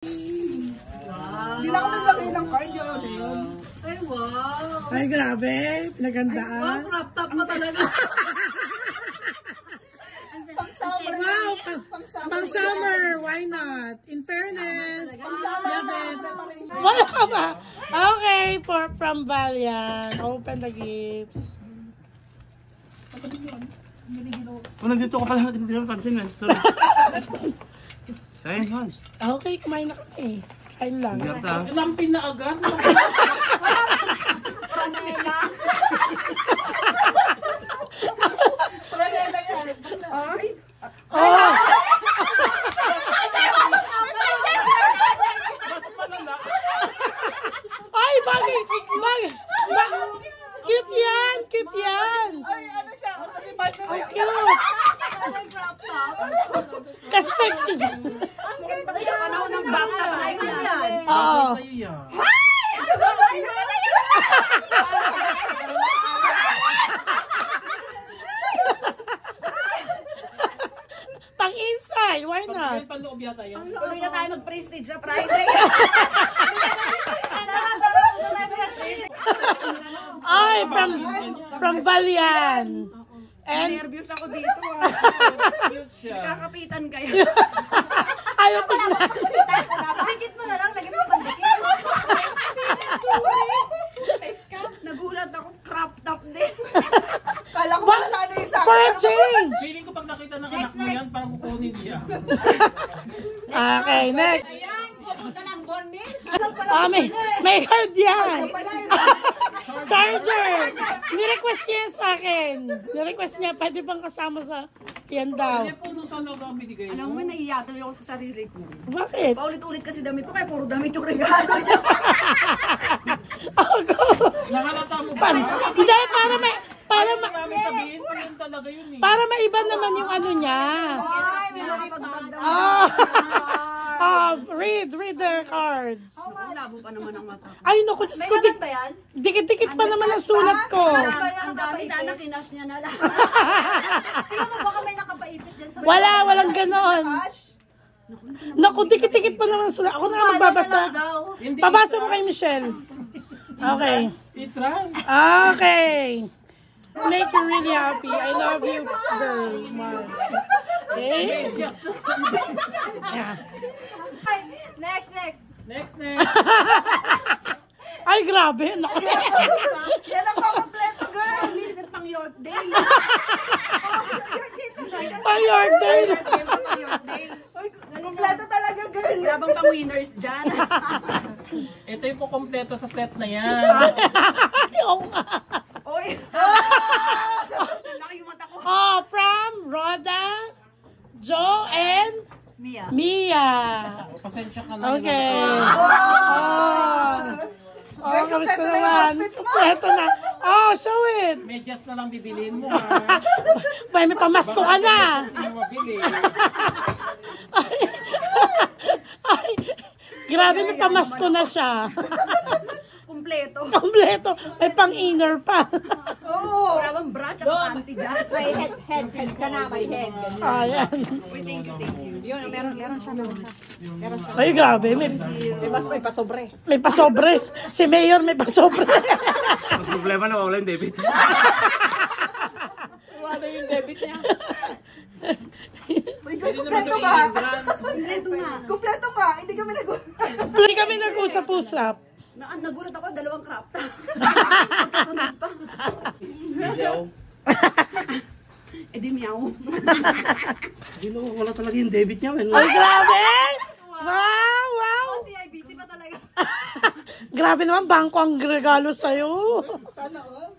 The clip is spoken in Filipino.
Hindi na ako naglagay ng card yun. Ay, wow. Ay, grabe. Pinagandaan. Wow, crop top mo talaga. Wow. Pang summer. Why not? In fairness. Love it. Wala ka ba? Okay. From Valiant. Open the gifts. Nandito ka pala. Hindi naman pansin. Sorry. Kain, Hans. Okay, kumain na kami. Kain lang. Lampin na agad. Pranela. Pranela yan. Ay. Oh! Mas malala. Ay, bakit? Bakit? Cute yan! Cute yan! Ay, ano siya? Kasi bad na Ay, cute! Crop top. Kasi sexy. panahon ng bata. Oo. Sa'yo yan. Pang inside, why not? Panloob yata yan. Tuloy na tayo mag-prestige sa Friday. Ay, from Valiant. And Nervous ako dito. Cute siya. Kakapitan kayo. ayaw ko na. Dikit mo na lang, lagyan mo pandikit. Nagulat ako, crop top din. Kala ko wala na yung sa For a change. Feeling ko pag nakita ng anak mo yan, parang kukunin niya. Okay, next. Ayan, pupunta ng Bonmils. May card yan. Charger. Nirequest niya sa akin. Nirequest niya, pwede bang kasama sa yan daw. Hindi po nung talaga ang binigay Alam mo. mo, naiiyak tuloy ako sa sarili ko. Bakit? Paulit-ulit kasi damit ko, kaya puro damit yung regalo niya. Ako. Nakalata mo ba? Hindi, para Namin sabihin pa yun talaga yun eh. para maiba naman yung ano niya. Ay, may nakapagpagdam. Read their cards. Labo pa naman ang mata. Ay, naku, Diyos ko, Laman ba yan? dikit-dikit pa naman ang sulat ko. Ang dami sana kinash niya na lang. Tingnan mo, baka may nakapaipit dyan sa... Walang ganon. Naku, dikit-dikit pa naman ang sulat. Ako na magbabasa. Hindi Pabasa mo kay Michelle. Okay. I-trans. Okay. Make you really happy. I love you very much. Okay? Yeah. Next. Next. Ay, grabe. Naku. Yan ang kompleto, girl. Minsan pang York Day. Ay, your day. Kompleto talaga, girl. Labang pang winners dyan. Ito yung po kompleto sa set na yan. Oo nga. Oy. Laki yung mata ko. Oh, from Rhoda, Joe, and Mia. Pasensya ka na. Okay. Oh, kamusta naman? Ito na. Oh, show it. Medyas na lang bibilin mo ha. May pamasko ka na. Hindi mo mabili. Ay, grabe na pamasko na siya. Kompleto. Kompleto. May pang-inner pa. Oo. Wala bang bra tsaka panty dyan. May head ka na, may head. Ayan. Uy, thank you. Yun, meron siya. Ay, grabe. May pasobre. May pasobre. Si Mayor may pasobre. Ang problema na wala yung debit. Wala yung debit niya. Uy, kompleto ka. Kompleto ka. Hindi kami Hindi kami nag-usap-usap. nagulat ako, dalawang crop top. Kasunod pa. Eh di meow. Wala talaga yung debit niya. Ay, grabe! Wow! CIBC pa talaga. Grabe naman, bangko ang regalo sa'yo. Sana all.